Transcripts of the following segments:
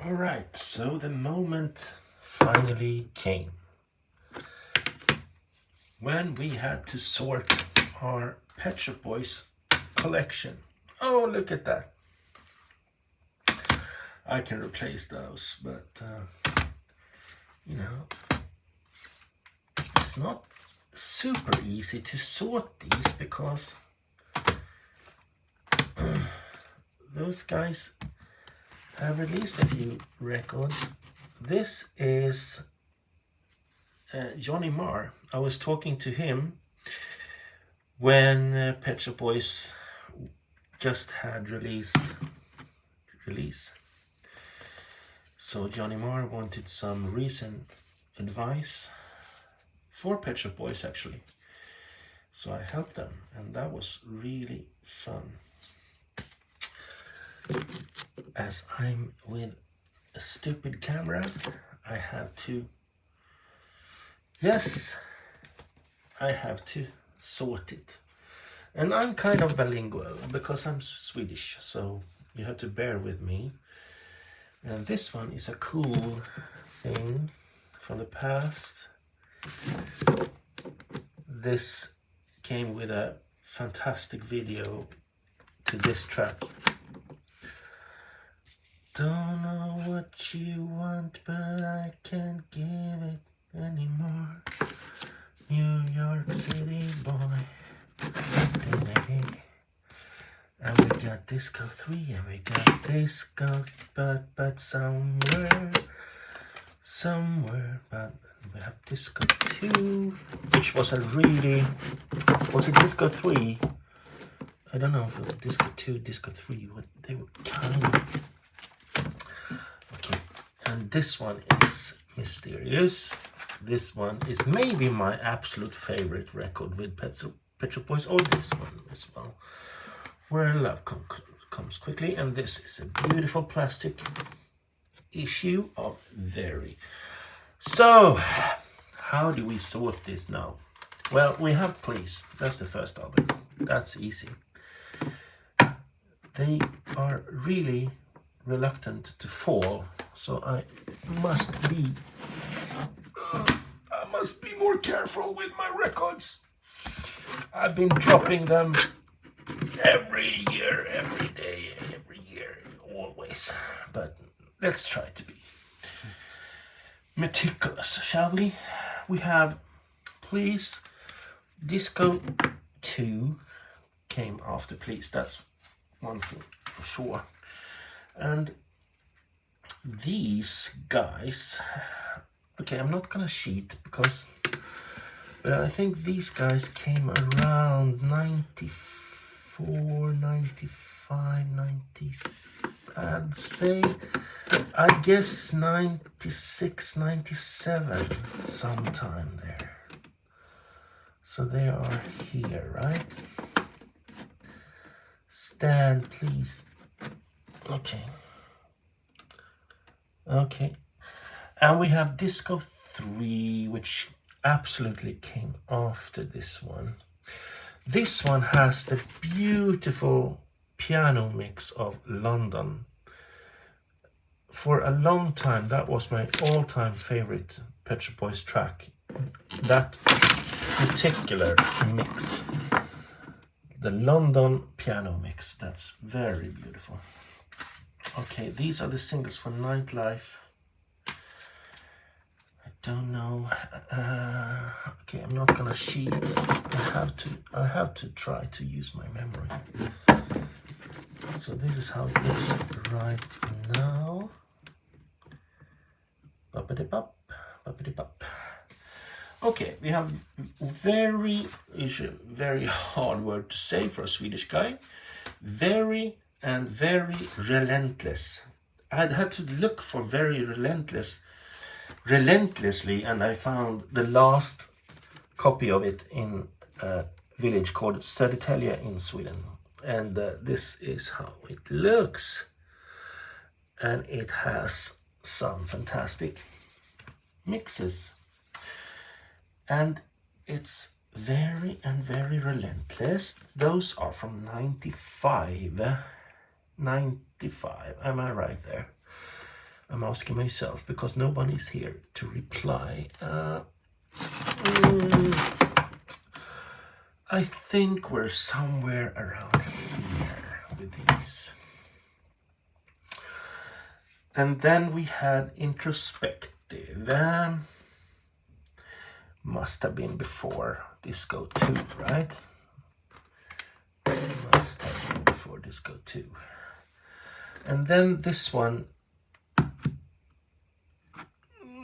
All right, so the moment finally came when we had to sort our Pet Shop Boys collection. Oh, look at that. I can replace those, but you know, it's not super easy to sort these because those guys have released a few records. This is Johnny Marr. I was talking to him when Pet Shop Boys just had release. So Johnny Marr wanted some recent advice for Pet Shop Boys actually. So I helped them and that was really fun. As I'm with a stupid camera, I have to sort it. And I'm kind of bilingual because I'm Swedish, so you have to bear with me. And this one is a cool thing from the past. This came with a fantastic video to this track. Don't know what you want, but I can't give it anymore. New York City boy. And we got Disco 3 and we got Disco but somewhere, but we have Disco 2, which was a really, was it Disco 3? I don't know if it was Disco 2, Disco 3, what they were kind of. Okay, and this one is mysterious. This one is maybe my absolute favorite record with Pet Shop Boys, or this one as well, Where Love Comes Quickly. And this is a beautiful plastic issue of Very. So, how do we sort this now? Well, we have Please. That's the first album. That's easy. They are really reluctant to fall, so I must be more careful with my records. I've been dropping them every year, every day, every year, always. But let's try to be meticulous, shall we? We have Please. Disco 2 came after Please. That's one for sure. And these guys, okay, I'm not gonna cheat but I think these guys came around 94, 95, 90, I'd say, I guess 96, 97, sometime there. So they are here, right? Stand, please. Okay. And we have Disco 3, which absolutely came after this one. This one has the beautiful piano mix of London. For a long time, that was my all-time favorite Pet Shop Boys track. That particular mix. The London piano mix. That's very beautiful. Okay, these are the singles for Nightlife. I don't know. Okay, I'm not gonna cheat. I have to try to use my memory. So this is how it looks right now. Buppity-bop, buppity-bop. Okay, we have very hard word to say for a Swedish guy. Very and very relentless. I'd had to look for very relentlessly, and I found the last copy of it in a village called Södertälje in Sweden. And this is how it looks. And it has some fantastic mixes. And it's very and very relentless. Those are from 95. 95, am I right there? I'm asking myself because nobody's here to reply. I think we're somewhere around here with these. And then we had introspective. Must have been before Disco 2, right? Must have been before Disco 2. And then this one,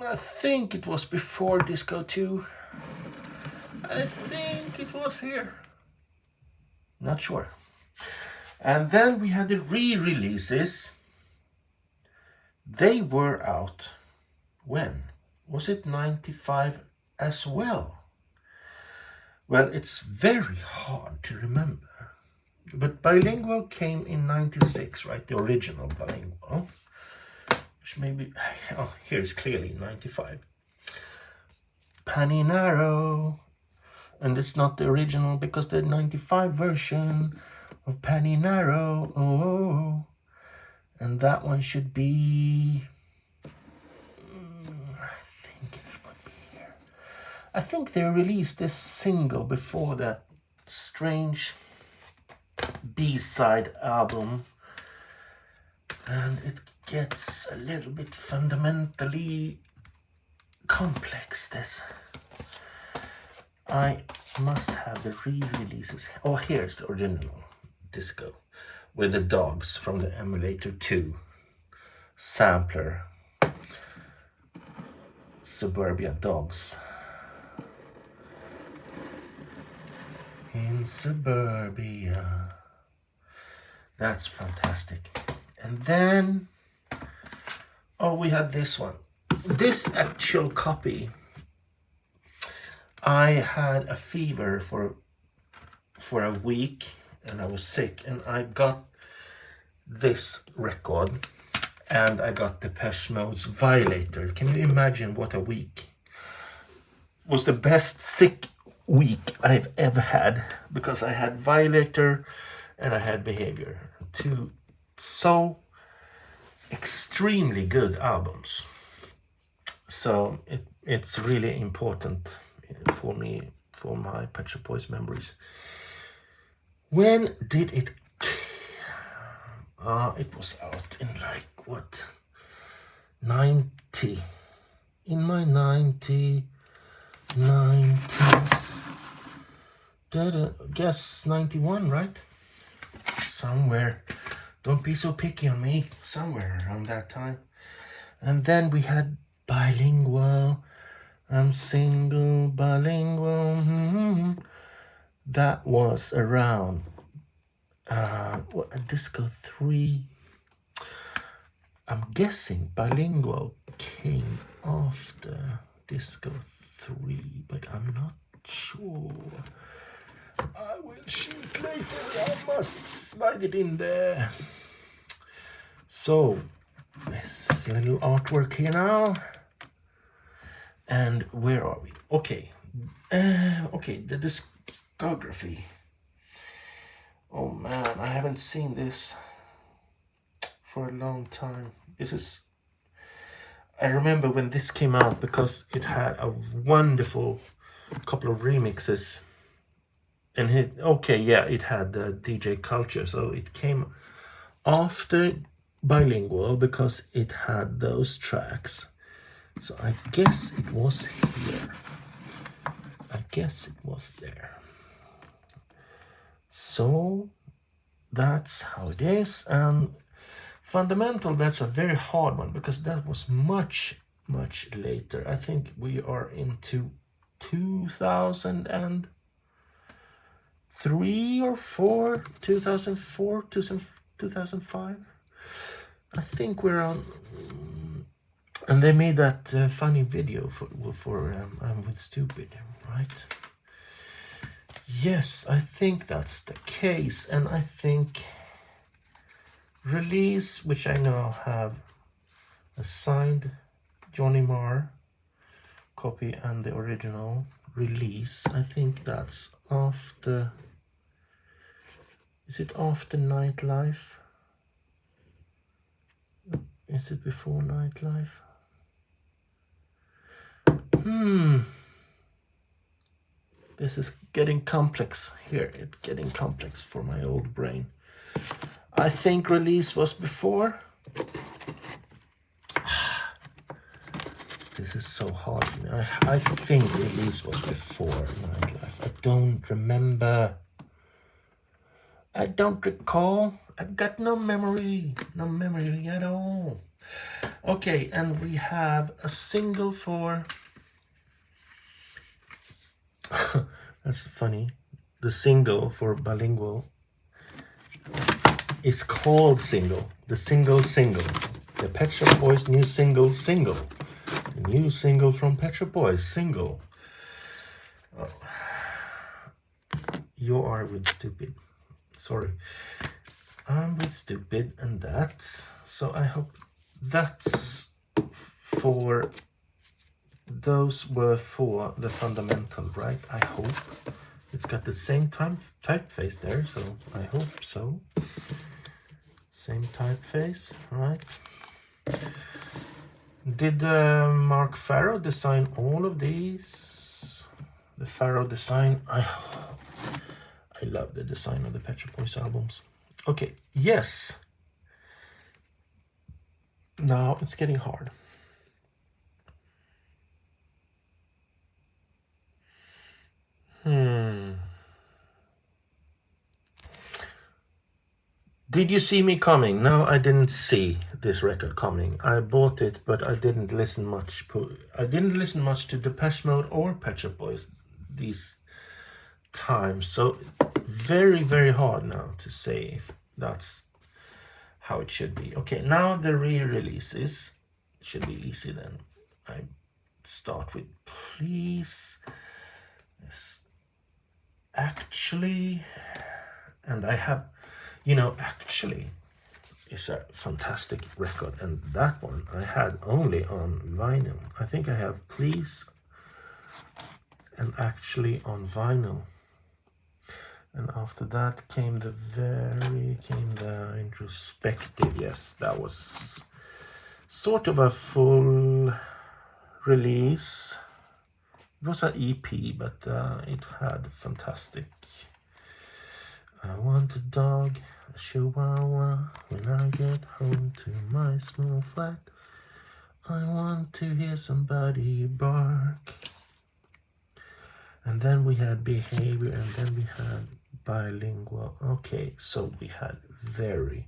I think it was before Disco 2. I think it was here. Not sure. And then we had the re-releases. They were out when? Was it 95 as well? Well, it's very hard to remember. But Bilingual came in 96, right? The original Bilingual. Which maybe, oh, here's clearly 95. Paninaro. And it's not the original because the 95 version of Paninaro. Oh, and that one should be, I think it would be here. I think they released this single before that strange B-side album, and it gets a little bit fundamentally complex. This I must have the re-releases. Oh, here's the original Disco with the dogs from the Emulator 2 sampler. Suburbia Dogs. In Suburbia. That's fantastic. And then, oh, we had this one. This actual copy, I had a fever for a week and I was sick, and I got this record and I got Depeche Mode's Violator. Can you imagine what a week? It was the best sick week I've ever had because I had Violator and I had Behavior. Two so extremely good albums. So it's really important for me, for my Pet Shop Boys memories. When did it? It was out in like what? 90. In my 90s. Guess 91, right? Somewhere. Don't be so picky on me. Somewhere around that time. And then we had Bilingual. I'm single, bilingual. That was around Disco 3. I'm guessing Bilingual came after Disco 3, but I'm not sure. I will shoot later. I must slide it in there. So, this little artwork here now. And where are we? Okay. Okay, the discography. Oh man, I haven't seen this for a long time. I remember when this came out because it had a wonderful couple of remixes. And it had DJ Culture, so it came after Bilingual because it had those tracks. So I guess it was here. I guess it was there. So that's how it is. And Fundamental, that's a very hard one because that was much, much later. I think we are into 2003 or 4, 2004, 2005. I think we're on. And they made that funny video for I'm with Stupid, right? Yes, I think that's the case. And I think release, which I now have a signed Johnny Marr copy and the original release. I think that's after. Is it after Nightlife? Is it before Nightlife? This is getting complex here. It's getting complex for my old brain. I think release was before. This is so hard for me. I think release was before Nightlife. I don't remember. I don't recall. I got no memory. No memory at all. Okay, and we have a single for... That's funny. The single for bilingual is called Single. The single. The Pet Shop Boys new single. The new single from Pet Shop Boys, Single. Oh. You are with stupid. Sorry. I'm with stupid and that's... So I hope that's for... Those were for the fundamental, right? I hope. It's got the same typeface there, so I hope so. Same typeface, right? Did Mark Farrow design all of these? The Farrow design, I love the design of the Pet Shop Boys albums. Okay, yes. Now it's getting hard. Did you see me coming? No, I didn't see this record coming. I bought it, but I didn't listen much. I didn't listen much to Depeche Mode or Pet Shop Boys these times. So very, very hard now to say if that's how it should be. Okay, now the re-releases should be easy then. I start with Please. Actually, and I have, you know, Actually is a fantastic record, and that one I had only on vinyl. I think I have Please and Actually on vinyl, and after that came the Introspective. Yes, that was sort of a full release. It was an EP, but it had fantastic. I want a dog, a chihuahua, when I get home to my small flat. I want to hear somebody bark. And then we had Behavior, and then we had Bilingual. Okay, so we had Very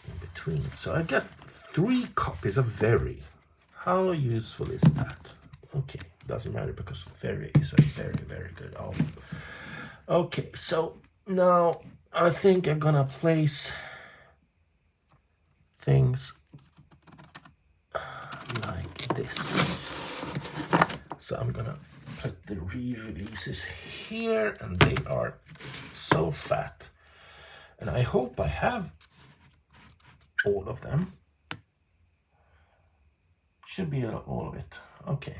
in between. So I got 3 copies of Very. How useful is that? Okay, doesn't matter because Very is a very, very good album. Okay, so now I think I'm gonna place things like this. So I'm gonna put the re-releases here, and they are so fat. And I hope I have all of them. Should be all of it. Okay.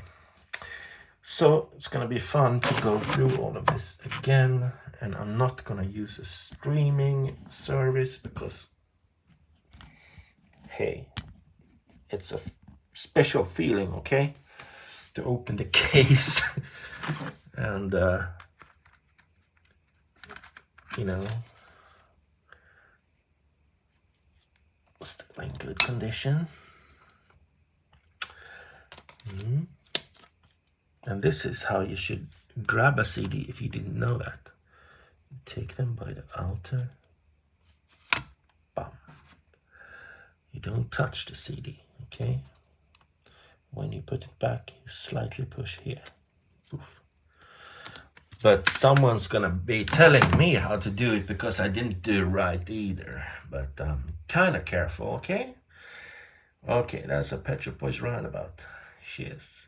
So it's gonna be fun to go through all of this again, and I'm not gonna use a streaming service because, hey, it's a special feeling, okay? To open the case and, you know, still in good condition. And this is how you should grab a CD if you didn't know that. Take them by the outer. Bam. You don't touch the CD, okay? When you put it back, you slightly push here. Oof. But someone's gonna be telling me how to do it because I didn't do it right either. But I'm kind of careful, okay? Okay, that's a Pet Shop Boys roundabout. Cheers.